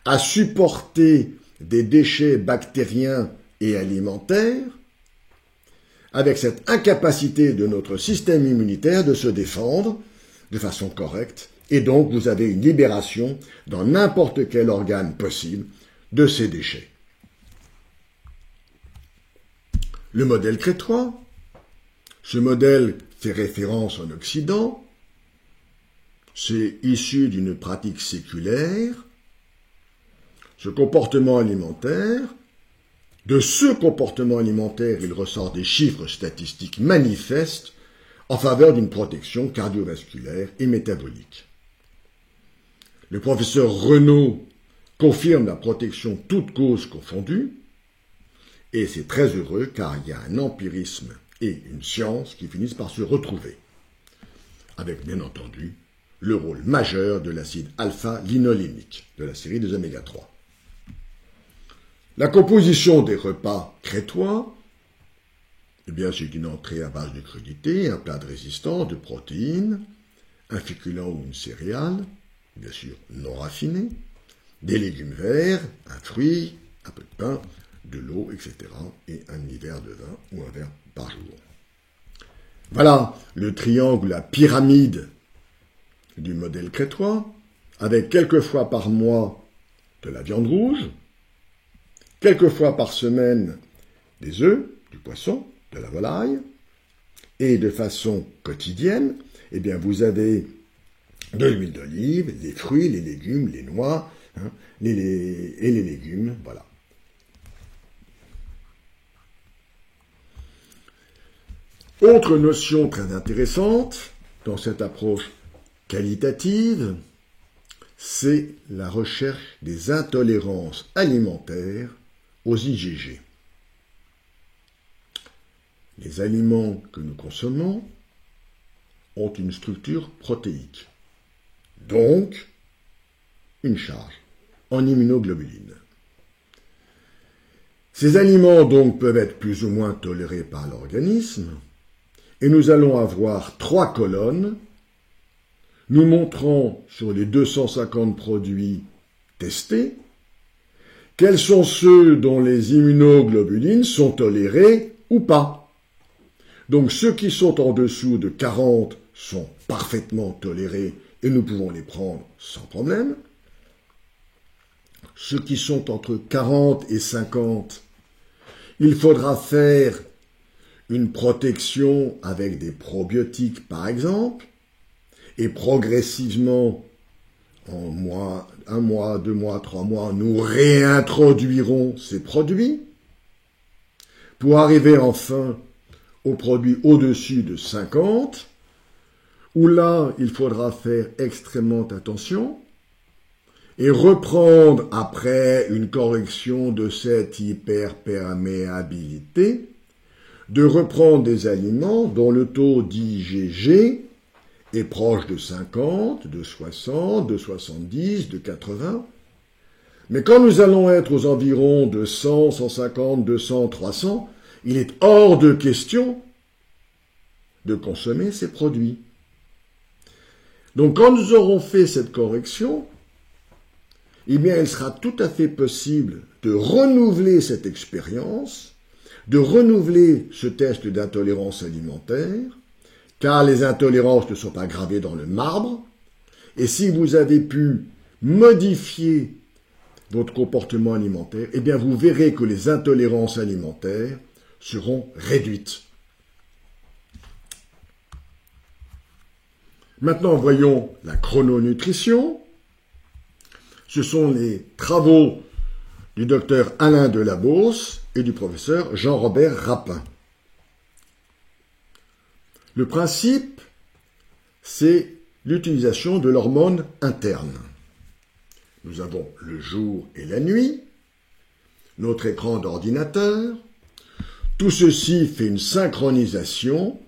Speaker 1: à supporter des déchets bactériens et alimentaires avec cette incapacité de notre système immunitaire de se défendre de façon correcte. Et donc, vous avez une libération dans n'importe quel organe possible de ces déchets. Le modèle crétois, ce modèle fait référence en Occident, c'est issu d'une pratique séculaire, ce comportement alimentaire. De ce comportement alimentaire, il ressort des chiffres statistiques manifestes en faveur d'une protection cardiovasculaire et métabolique. Le professeur Renaud confirme la protection toutes causes confondues, et c'est très heureux car il y a un empirisme et une science qui finissent par se retrouver, avec bien entendu le rôle majeur de l'acide alpha-linolénique de la série des oméga 3. La composition des repas crétois, c'est une entrée à base de crudités, un plat de résistance, de protéines, un féculent ou une céréale, bien sûr non raffiné, des légumes verts, un fruit, un peu de pain, de l'eau, etc. et un demi-verre de vin ou un verre par jour. Voilà le triangle, la pyramide du modèle crétois, avec quelques fois par mois de la viande rouge, quelques fois par semaine des œufs, du poisson, de la volaille, et de façon quotidienne, eh bien vous avez de l'huile d'olive, les fruits, les légumes, les noix, et les légumes, voilà. Autre notion très intéressante dans cette approche qualitative, c'est la recherche des intolérances alimentaires aux IgG. Les aliments que nous consommons ont une structure protéique, donc une charge en immunoglobulines. Ces aliments donc peuvent être plus ou moins tolérés par l'organisme, et nous allons avoir 3 colonnes nous montrant sur les 250 produits testés quels sont ceux dont les immunoglobulines sont tolérés ou pas. Donc ceux qui sont en dessous de 40 sont parfaitement tolérés et nous pouvons les prendre sans problème. Ceux qui sont entre 40 et 50, il faudra faire une protection avec des probiotiques par exemple, et progressivement, en 1 mois, 2 mois, 3 mois, nous réintroduirons ces produits pour arriver enfin aux produits au-dessus de 50, où là, il faudra faire extrêmement attention et reprendre après une correction de cette hyperperméabilité, de reprendre des aliments dont le taux d'IgG est proche de 50, de 60, de 70, de 80. Mais quand nous allons être aux environs de 100, 150, 200, 300, il est hors de question de consommer ces produits. Donc quand nous aurons fait cette correction, eh bien il sera tout à fait possible de renouveler cette expérience, de renouveler ce test d'intolérance alimentaire, car les intolérances ne sont pas gravées dans le marbre, et si vous avez pu modifier votre comportement alimentaire, eh bien vous verrez que les intolérances alimentaires seront réduites. Maintenant, voyons la chrononutrition. Ce sont les travaux du docteur Alain Delabosse et du professeur Jean-Robert Rapin. Le principe, c'est l'utilisation de l'hormone interne. Nous avons le jour et la nuit, notre écran d'ordinateur. Tout ceci fait une synchronisation,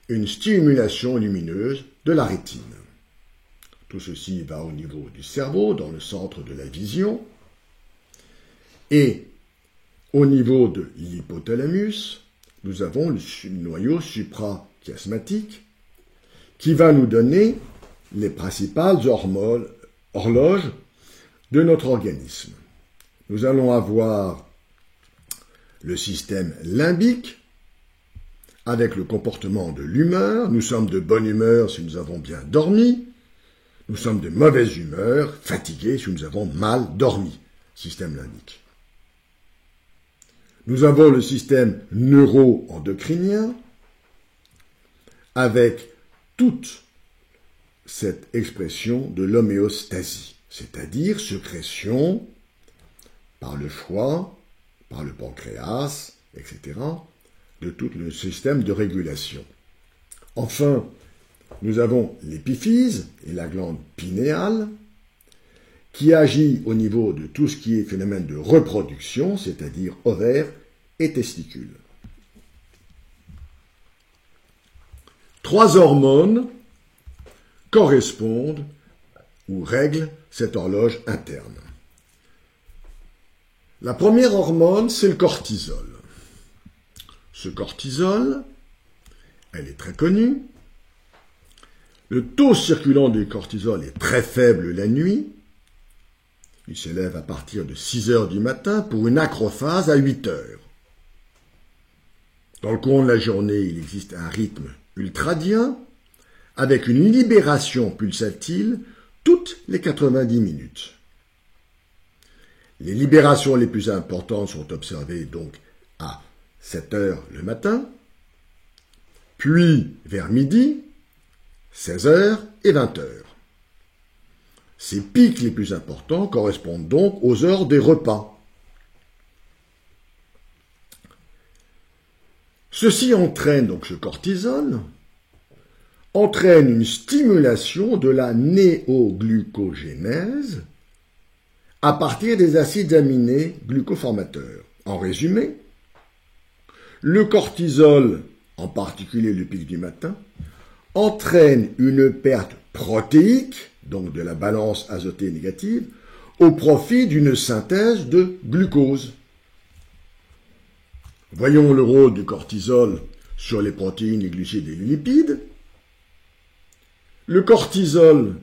Speaker 1: une stimulation lumineuse de la rétine. Tout ceci va au niveau du cerveau, dans le centre de la vision, et au niveau de l'hypothalamus, nous avons le noyau suprachiasmatique qui va nous donner les principales horloges de notre organisme. Nous allons avoir le système limbique avec le comportement de l'humeur. Nous sommes de bonne humeur si nous avons bien dormi. Nous sommes de mauvaise humeur, fatigués si nous avons mal dormi. Système limbique. Nous avons le système neuro-endocrinien avec toute cette expression de l'homéostasie, c'est-à-dire sécrétion par le foie, par le pancréas, etc., de tout le système de régulation. Enfin, nous avons l'épiphyse et la glande pinéale qui agit au niveau de tout ce qui est phénomène de reproduction, c'est-à-dire ovaires et testicules. 3 hormones correspondent ou règlent cette horloge interne. La première hormone, c'est le cortisol. Ce cortisol, elle est très connue. Le taux circulant du cortisol est très faible la nuit, Il s'élève à partir de 6 heures du matin pour une acrophase à 8 heures. Dans le courant de la journée, il existe un rythme ultradien avec une libération pulsatile toutes les 90 minutes. Les libérations les plus importantes sont observées donc à 7 heures le matin, puis vers midi, 16 heures et 20 heures. Ces pics les plus importants correspondent donc aux heures des repas. Ceci entraîne, donc ce cortisol, entraîne une stimulation de la néoglucogénèse à partir des acides aminés glucoformateurs. En résumé, le cortisol, en particulier le pic du matin, entraîne une perte protéique, donc de la balance azotée négative, au profit d'une synthèse de glucose. Voyons le rôle du cortisol sur les protéines, les glucides et les lipides. Le cortisol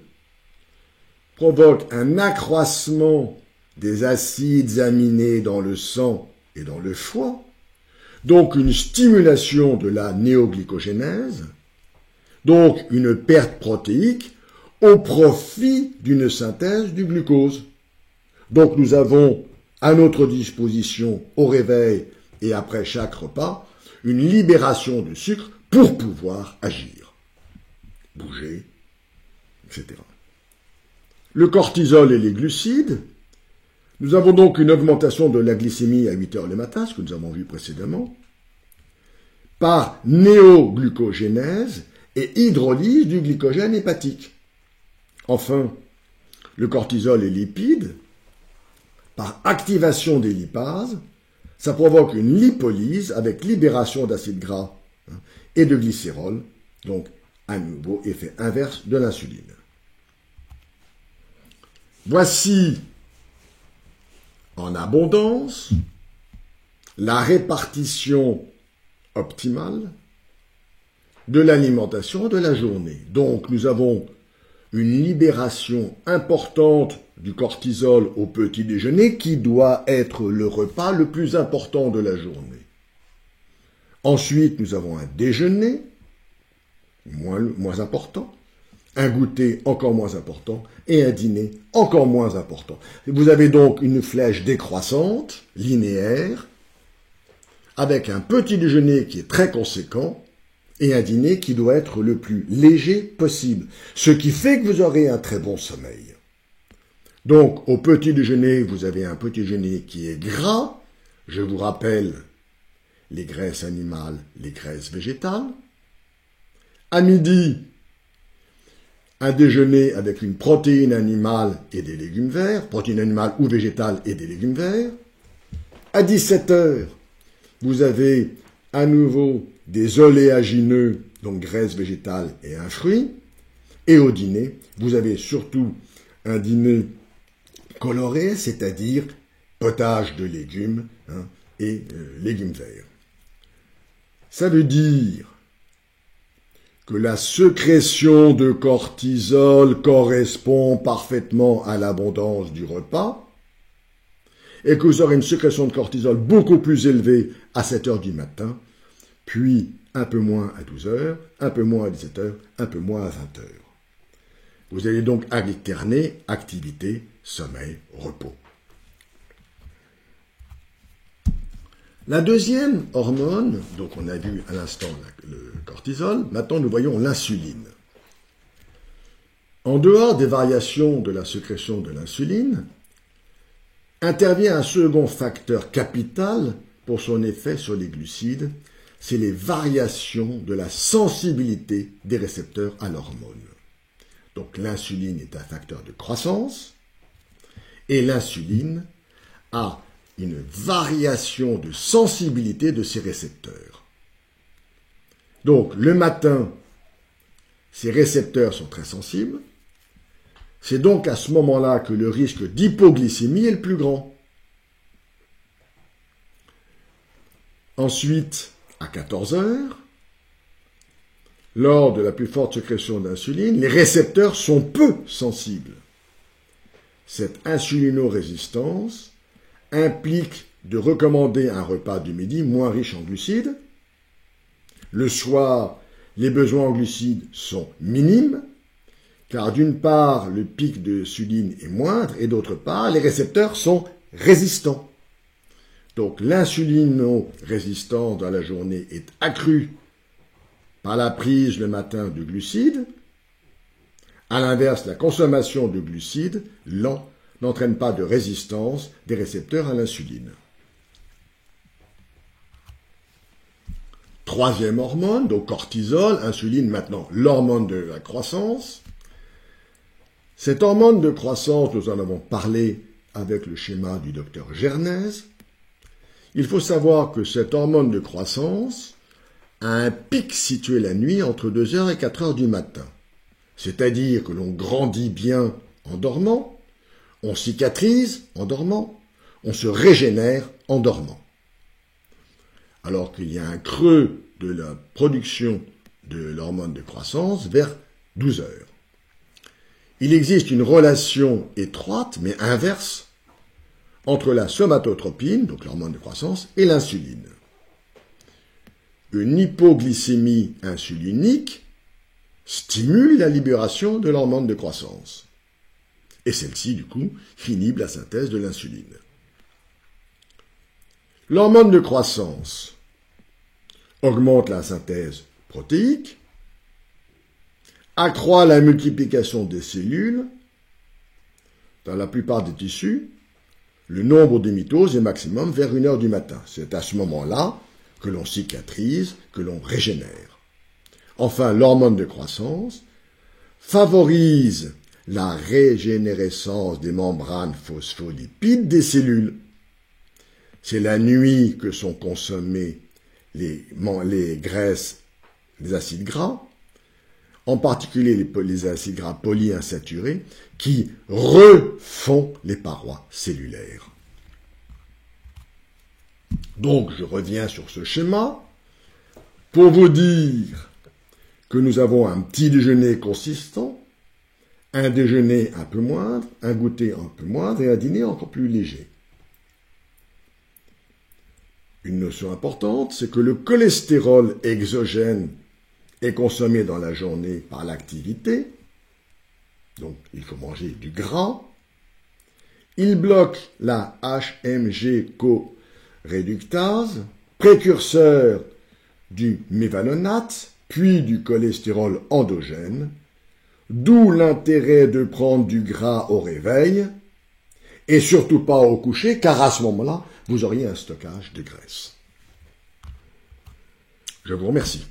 Speaker 1: provoque un accroissement des acides aminés dans le sang et dans le foie, donc une stimulation de la néoglycogénèse, donc une perte protéique au profit d'une synthèse du glucose. Donc nous avons à notre disposition au réveil et après chaque repas une libération de sucre pour pouvoir agir, bouger, etc. Le cortisol et les glucides, nous avons donc une augmentation de la glycémie à 8 heures le matin, ce que nous avons vu précédemment, par néoglucogénèse et hydrolyse du glycogène hépatique. Enfin, le cortisol et les lipides, par activation des lipases, ça provoque une lipolyse avec libération d'acides gras et de glycérol, donc à nouveau effet inverse de l'insuline. Voici en abondance la répartition optimale de l'alimentation de la journée. Donc nous avons une libération importante du cortisol au petit déjeuner qui doit être le repas le plus important de la journée. Ensuite, nous avons un déjeuner moins important, un goûter encore moins important et un dîner encore moins important. Vous avez donc une flèche décroissante, linéaire, avec un petit déjeuner qui est très conséquent et un dîner qui doit être le plus léger possible, ce qui fait que vous aurez un très bon sommeil. Donc, au petit déjeuner, vous avez un petit déjeuner qui est gras, je vous rappelle les graisses animales, les graisses végétales. À midi, un déjeuner avec une protéine animale et des légumes verts, protéine animale ou végétale et des légumes verts. À 17 heures, vous avez à nouveau des oléagineux, donc graisse végétale et un fruit. Et au dîner, vous avez surtout un dîner coloré, c'est-à-dire potage de légumes et légumes verts. Ça veut dire que la sécrétion de cortisol correspond parfaitement à l'abondance du repas et que vous aurez une sécrétion de cortisol beaucoup plus élevée à 7 heures du matin, puis un peu moins à 12 heures, un peu moins à 17 heures, un peu moins à 20 heures. Vous allez donc alterner activité, sommeil, repos. La deuxième hormone, donc on a vu à l'instant le cortisol, maintenant nous voyons l'insuline. En dehors des variations de la sécrétion de l'insuline, intervient un second facteur capital pour son effet sur les glucides, c'est les variations de la sensibilité des récepteurs à l'hormone. Donc l'insuline est un facteur de croissance et l'insuline a une variation de sensibilité de ses récepteurs. Donc le matin, ces récepteurs sont très sensibles. C'est donc à ce moment-là que le risque d'hypoglycémie est le plus grand. Ensuite, à 14 heures, lors de la plus forte sécrétion d'insuline, les récepteurs sont peu sensibles. cette insulinorésistance implique de recommander un repas du midi moins riche en glucides. Le soir, les besoins en glucides sont minimes, car d'une part, le pic d'insuline est moindre, et d'autre part, les récepteurs sont résistants. Donc l'insulinorésistance dans la journée est accrue par la prise le matin de glucides. À l'inverse, la consommation de glucides lents n'entraîne pas de résistance des récepteurs à l'insuline. Troisième hormone, donc cortisol, insuline maintenant, l'hormone de la croissance. Cette hormone de croissance, nous en avons parlé avec le schéma du docteur Gernez. Il faut savoir que cette hormone de croissance a un pic situé la nuit entre 2h et 4h du matin. C'est-à-dire que l'on grandit bien en dormant, on cicatrise en dormant, on se régénère en dormant. Alors qu'il y a un creux de la production de l'hormone de croissance vers 12 heures. Il existe une relation étroite, mais inverse, entre la somatotropine, donc l'hormone de croissance, et l'insuline. Une hypoglycémie insulinique stimule la libération de l'hormone de croissance. Et celle-ci, du coup, inhibe la synthèse de l'insuline. L'hormone de croissance augmente la synthèse protéique, accroît la multiplication des cellules. Dans la plupart des tissus, le nombre de mitoses est maximum vers 1h du matin. C'est à ce moment-là que l'on cicatrise, que l'on régénère. Enfin, l'hormone de croissance favorise la régénérescence des membranes phospholipides des cellules. C'est la nuit que sont consommés les graisses, les acides gras, en particulier les acides gras polyinsaturés, qui refont les parois cellulaires. Donc, je reviens sur ce schéma pour vous dire que nous avons un petit déjeuner consistant, un déjeuner un peu moindre, un goûter un peu moindre et un dîner encore plus léger. Une notion importante, c'est que le cholestérol exogène est consommé dans la journée par l'activité, donc il faut manger du gras. Il bloque la HMG coréductase, précurseur du mévalonate, puis du cholestérol endogène, d'où l'intérêt de prendre du gras au réveil, et surtout pas au coucher, car à ce moment-là, vous auriez un stockage de graisse. Je vous remercie.